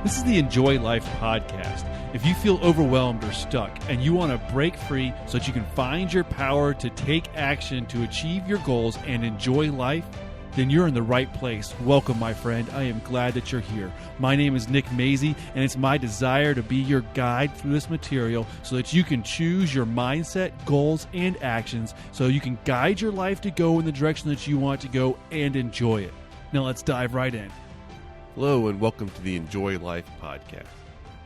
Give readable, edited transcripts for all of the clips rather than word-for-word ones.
This is the Enjoy Life podcast. If you feel overwhelmed or stuck and you want to break free so that you can find your power to take action to achieve your goals and enjoy life, then you're in the right place. Welcome, my friend. I am glad that you're here. My name is Nick Maisie, and it's my desire to be your guide through this material so that you can choose your mindset, goals, and actions so you can guide your life to go in the direction that you want to go and enjoy it. Now let's dive right in. Hello and welcome to the Enjoy Life podcast.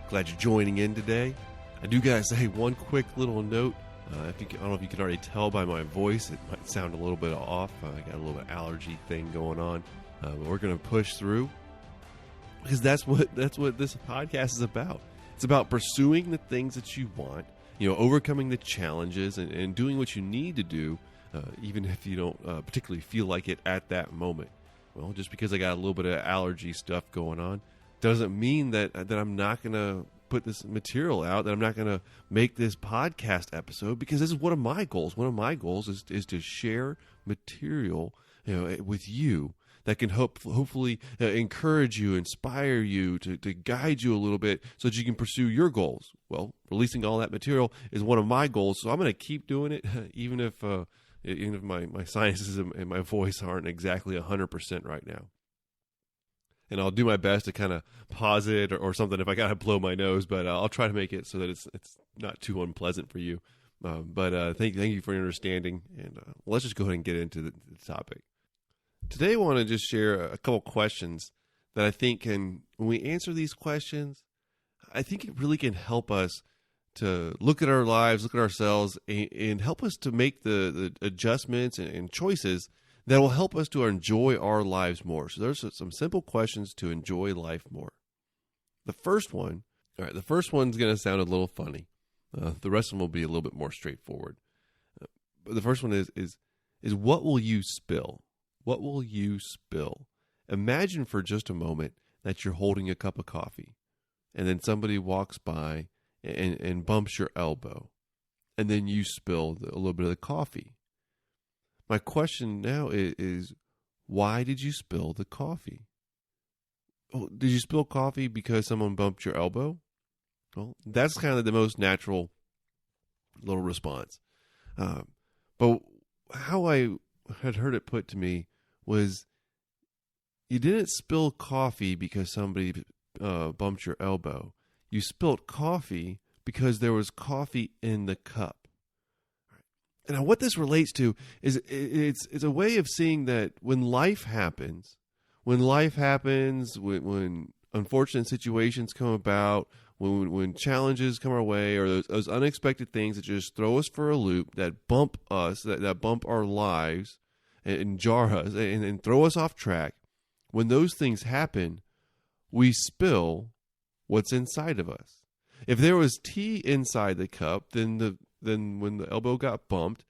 Glad you're joining in today. I do gotta say one quick little note. I don't know if you can already tell by my voice, it might sound a little bit off. I got a little bit allergy thing going on, but we're gonna push through because that's what this podcast is about. It's about pursuing the things that you want, overcoming the challenges and doing what you need to do, even if you don't particularly feel like it at that moment. Well, just because I got a little bit of allergy stuff going on doesn't mean that I'm not going to put this material out, that I'm not going to make this podcast episode, because this is one of my goals. One of my goals is to share material with you that can hopefully encourage you, inspire you, to guide you a little bit so that you can pursue your goals. Well, releasing all that material is one of my goals, so I'm going to keep doing it even if my sinuses and my voice aren't exactly 100% right now. And I'll do my best to kind of pause it or something if I got to blow my nose, but I'll try to make it so that it's not too unpleasant for you. Thank you for your understanding, and let's just go ahead and get into the topic. Today I want to just share a couple questions that I think when we answer these questions, I think it really can help us to look at our lives, look at ourselves, and help us to make the adjustments and choices that will help us to enjoy our lives more. So there's some simple questions to enjoy life more. The first one's going to sound a little funny. The rest of them will be a little bit more straightforward. But the first one is what will you spill? What will you spill? Imagine for just a moment that you're holding a cup of coffee, and then somebody walks by and bumps your elbow, and then you spill a little bit of the coffee. My question now is why did you spill the coffee? Oh, did you spill coffee because someone bumped your elbow? Well, that's kind of the most natural little response. But how I had heard it put to me was you didn't spill coffee because somebody bumped your elbow. You spilled coffee because there was coffee in the cup. And now what this relates to is it's a way of seeing that when life happens, when unfortunate situations come about, when challenges come our way, or those unexpected things that just throw us for a loop, that bump us, that bump our lives and jar us and throw us off track, when those things happen, we spill what's inside of us. If there was tea inside the cup, then when the elbow got bumped,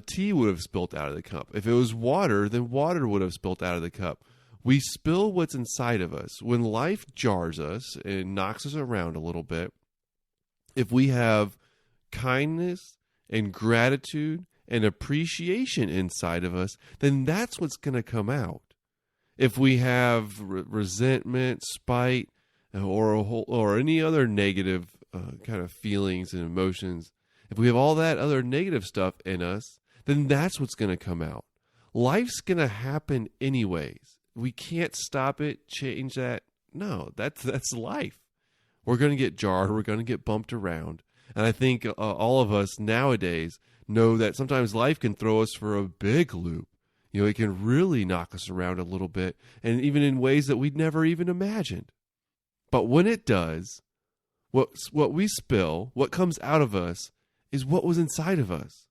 tea would have spilt out of the cup. If it was water, then water would have spilt out of the cup. We spill what's inside of us. When life jars us and knocks us around a little bit, if we have kindness and gratitude and appreciation inside of us, then that's what's going to come out. If we have resentment, spite, or any other negative kind of feelings and emotions, if we have all that other negative stuff in us, then that's what's going to come out. Life's going to happen anyways. We can't stop it, change that. No, that's life. We're going to get jarred. We're going to get bumped around. And I think all of us nowadays know that sometimes life can throw us for a big loop. It can really knock us around a little bit, and even in ways that we'd never even imagined. But when it does, what we spill, what comes out of us, is what was inside of us.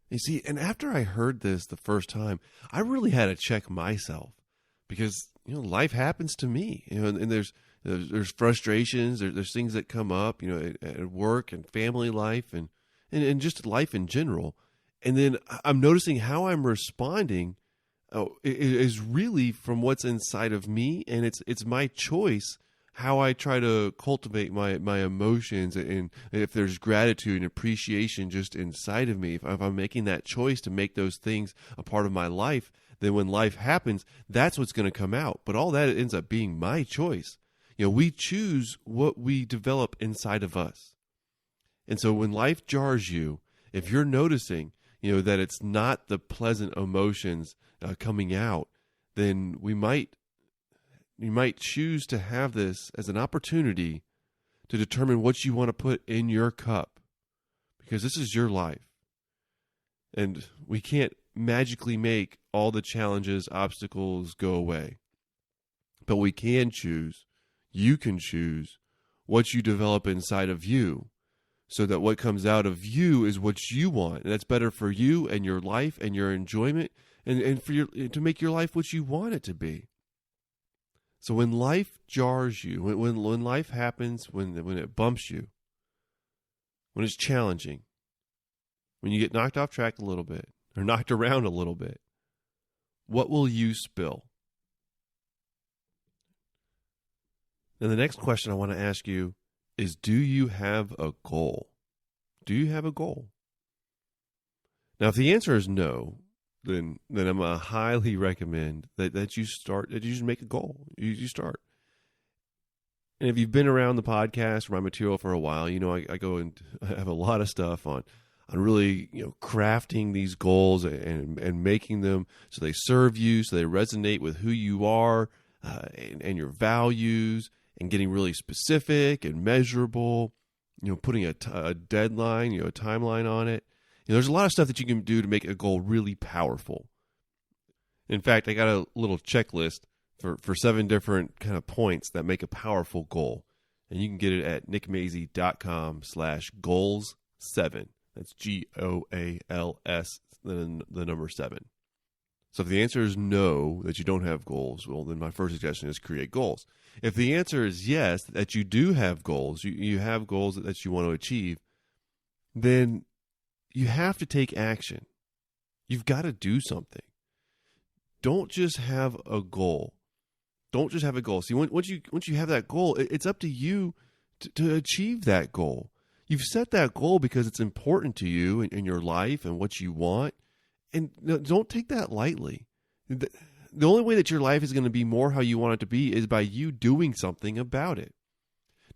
You see, and after I heard this the first time, I really had to check myself, because life happens to me, and there's frustrations, there's things that come up, at work and family life and just life in general, and then I'm noticing how I'm responding is really from what's inside of me, and it's my choice how I try to cultivate my emotions, and if there's gratitude and appreciation just inside of me, if I'm making that choice to make those things a part of my life, then when life happens, that's what's going to come out. But all that ends up being my choice. We choose what we develop inside of us. And so when life jars you, if you're noticing, that it's not the pleasant emotions coming out, then you might choose to have this as an opportunity to determine what you want to put in your cup, because this is your life. And we can't magically make all the challenges, obstacles go away. But we can choose, you can choose what you develop inside of you, so that what comes out of you is what you want. And that's better for you and your life and your enjoyment, and for to make your life what you want it to be. So when life jars you, when life happens, when it bumps you, when it's challenging, when you get knocked off track a little bit or knocked around a little bit, what will you spill? And the next question I want to ask you is, do you have a goal? Do you have a goal? Now, if the answer is no, then I'm going to highly recommend that you just make a goal. You start. And if you've been around the podcast or my material for a while, I go and I have a lot of stuff on really, crafting these goals and making them so they serve you, so they resonate with who you are and your values, and getting really specific and measurable, putting a deadline, a timeline on it. There's a lot of stuff that you can do to make a goal really powerful. In fact, I got a little checklist for 7 different kind of points that make a powerful goal. And you can get it at nickmazey.com/goals7. That's GOALS, then the number 7. So if the answer is no, that you don't have goals, well, then my first suggestion is create goals. If the answer is yes, that you do have goals, you have goals that you want to achieve, then you have to take action. You've got to do something. Don't just have a goal. Don't just have a goal. See, once you have that goal, it's up to you to achieve that goal. You've set that goal because it's important to you in your life and what you want. And don't take that lightly. The only way that your life is going to be more how you want it to be is by you doing something about it.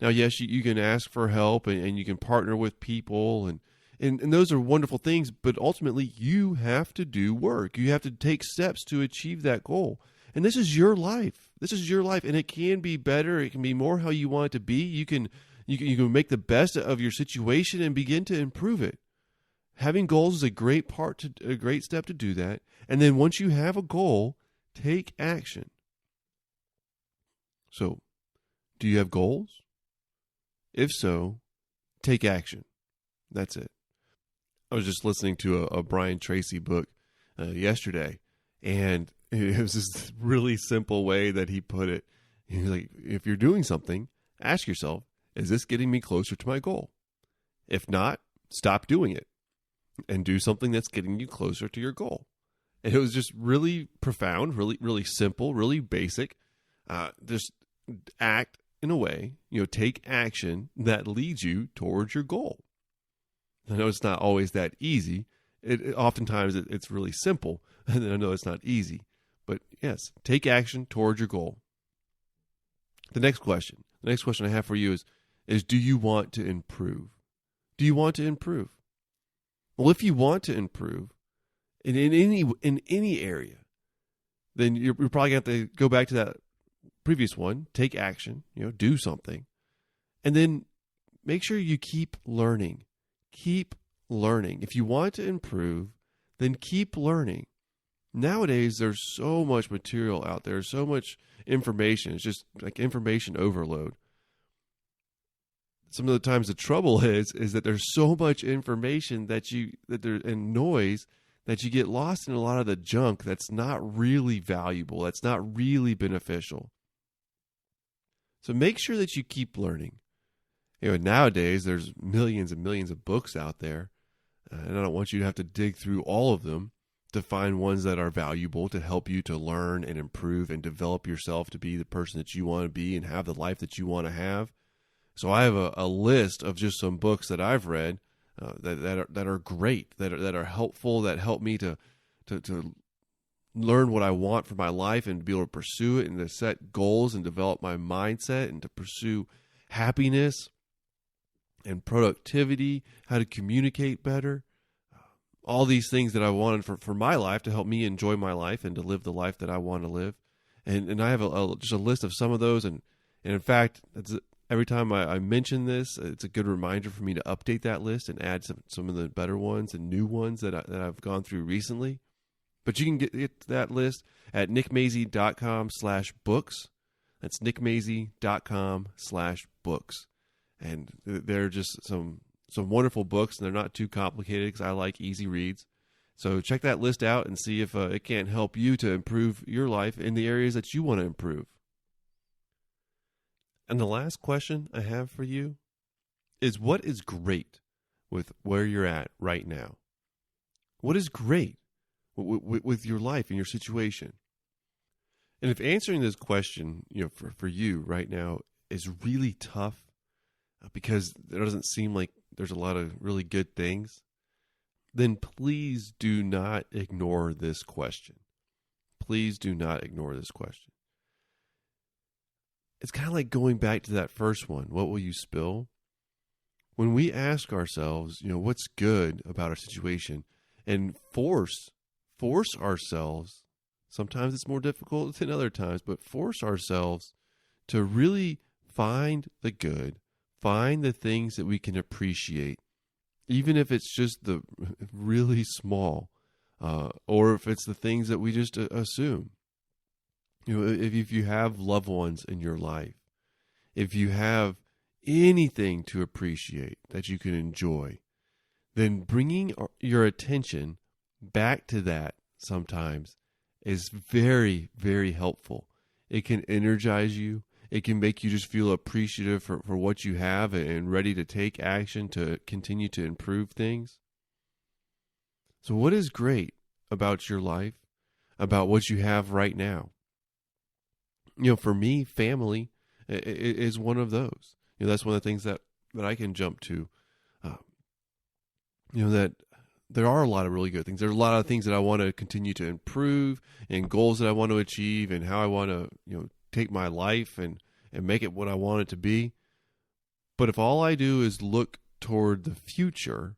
Now, yes, you can ask for help and you can partner with people, and those are wonderful things, but ultimately you have to do work. You have to take steps to achieve that goal. And this is your life. This is your life, and it can be better. It can be more how you want it to be. You can make the best of your situation and begin to improve it. Having goals is a great step to do that. And then once you have a goal, take action. So, do you have goals? If so, take action. That's it. I was just listening to a Brian Tracy book yesterday, and it was this really simple way that he put it. He's like, if you're doing something, ask yourself, is this getting me closer to my goal? If not, stop doing it and do something that's getting you closer to your goal. And it was just really profound, really, really simple, really basic. Just act in a way, take action that leads you towards your goal. I know it's not always that easy. Oftentimes it's really simple, and I know it's not easy. But yes, take action towards your goal. The next question I have for you is do you want to improve? Do you want to improve? Well, if you want to improve in any area, then you're probably going to have to go back to that previous one, take action, do something, and then make sure you keep learning. Keep learning. If you want to improve, then keep learning. Nowadays, there's so much material out there, so much information. It's just like information overload. Some of the times the trouble is that there's so much information and noise that you get lost in a lot of the junk that's not really valuable, that's not really beneficial. So make sure that you keep learning. Nowadays there's millions and millions of books out there, and I don't want you to have to dig through all of them to find ones that are valuable to help you to learn and improve and develop yourself to be the person that you want to be and have the life that you want to have. So I have a list of just some books that I've read that are great, that are helpful, that help me to learn what I want for my life and be able to pursue it and to set goals and develop my mindset and to pursue happiness and productivity, how to communicate better. All these things that I wanted for my life to help me enjoy my life and to live the life that I want to live. And I have just a list of some of those. And in fact, every time I mention this, it's a good reminder for me to update that list and add some of the better ones and new ones that I've gone through recently. But you can get that list at nickmazy.com/books. That's nickmazy.com/books. And they're just some wonderful books, and they're not too complicated because I like easy reads. So check that list out and see if it can't help you to improve your life in the areas that you want to improve. And the last question I have for you is, what is great with where you're at right now? What is great with your life and your situation? And if answering this question, for you right now is really tough because there doesn't seem like there's a lot of really good things, then please do not ignore this question. Please do not ignore this question. It's kind of like going back to that first one. What will you spill? When we ask ourselves, what's good about our situation, and force ourselves, sometimes it's more difficult than other times, but force ourselves to really find the good, find the things that we can appreciate, even if it's just the really small, or if it's the things that we just assume. If you have loved ones in your life, if you have anything to appreciate that you can enjoy, then bringing your attention back to that sometimes is very, very helpful. It can energize you. It can make you just feel appreciative for what you have and ready to take action to continue to improve things. So what is great about your life, about what you have right now? For me, family is one of those. That's one of the things that I can jump to. That there are a lot of really good things. There's a lot of things that I want to continue to improve and goals that I want to achieve and how I want to, take my life and make it what I want it to be. But if all I do is look toward the future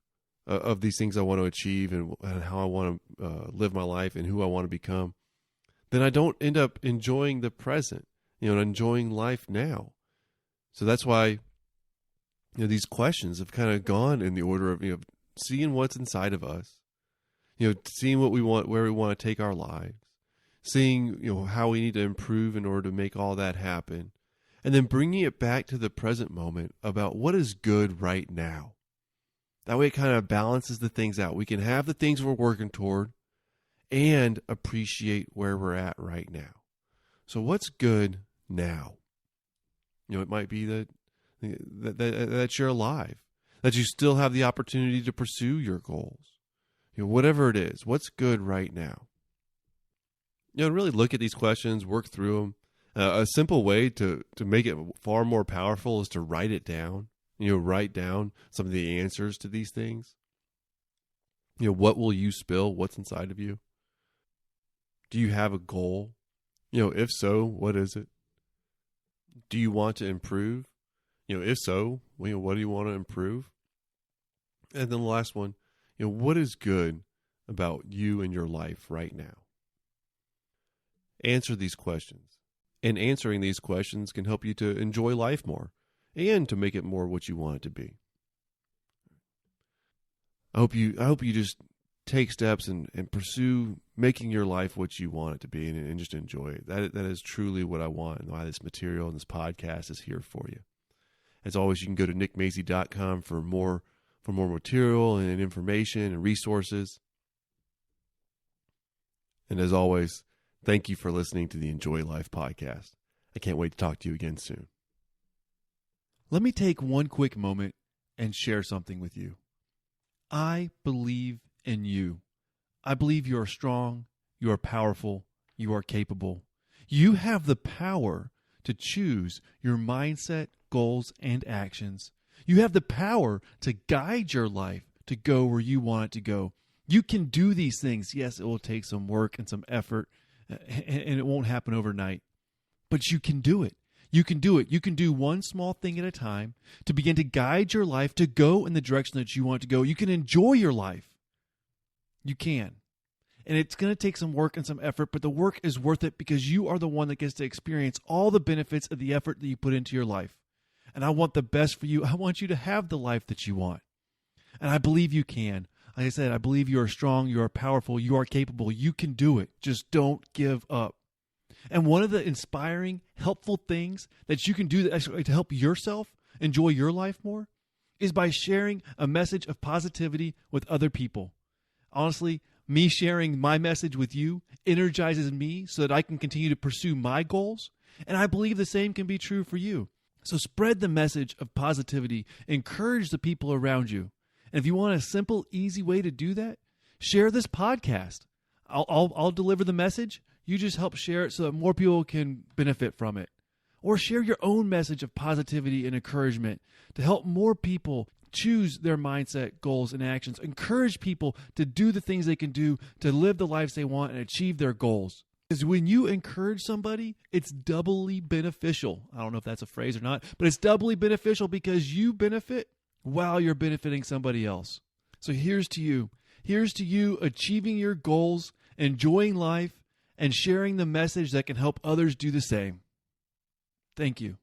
of these things I want to achieve and how I want to live my life and who I want to become, then I don't end up enjoying the present, and enjoying life now. So that's why, these questions have kind of gone in the order of, seeing what's inside of us, seeing what we want, where we want to take our lives, seeing, how we need to improve in order to make all that happen, and then bringing it back to the present moment about what is good right now. That way it kind of balances the things out. We can have the things we're working toward and appreciate where we're at right now. So what's good now? It might be that you're alive, that you still have the opportunity to pursue your goals. Whatever it is, what's good right now? Really look at these questions, work through them. A simple way to make it far more powerful is to write it down. Write down some of the answers to these things. What will you spill? What's inside of you? Do you have a goal? If so, what is it? Do you want to improve? If so, what do you want to improve? And then the last one, what is good about you and your life right now? Answer these questions. And answering these questions can help you to enjoy life more and to make it more what you want it to be. I hope you just take steps and pursue making your life what you want it to be and just enjoy it. That is truly what I want and why this material and this podcast is here for you. As always, you can go to nickmazy.com for more material and information and resources. And as always, thank you for listening to the Enjoy Life podcast. I can't wait to talk to you again soon. Let me take one quick moment and share something with you. I believe in you. I believe you are strong, you are powerful, you are capable. You have the power to choose your mindset, goals, and actions. You have the power to guide your life to go where you want it to go. You can do these things. Yes, it will take some work and some effort, and it won't happen overnight. But you can do it. You can do it. You can do one small thing at a time to begin to guide your life to go in the direction that you want to go. You can enjoy your life. You can. And it's going to take some work and some effort, but the work is worth it because you are the one that gets to experience all the benefits of the effort that you put into your life. And I want the best for you. I want you to have the life that you want. And I believe you can. Like I said, I believe you are strong, you are powerful, you are capable. You can do it. Just don't give up. And one of the inspiring, helpful things that you can do to help yourself enjoy your life more is by sharing a message of positivity with other people. Honestly, me sharing my message with you energizes me so that I can continue to pursue my goals. And I believe the same can be true for you. So spread the message of positivity. Encourage the people around you. And if you want a simple, easy way to do that, share this podcast. I'll deliver the message. You just help share it so that more people can benefit from it. Or share your own message of positivity and encouragement to help more people choose their mindset, goals, and actions. Encourage people to do the things they can do to live the lives they want and achieve their goals. Because when you encourage somebody, it's doubly beneficial. I don't know if that's a phrase or not, but it's doubly beneficial because you benefit while you're benefiting somebody else. So here's to you. Here's to you achieving your goals, enjoying life, and sharing the message that can help others do the same. Thank you.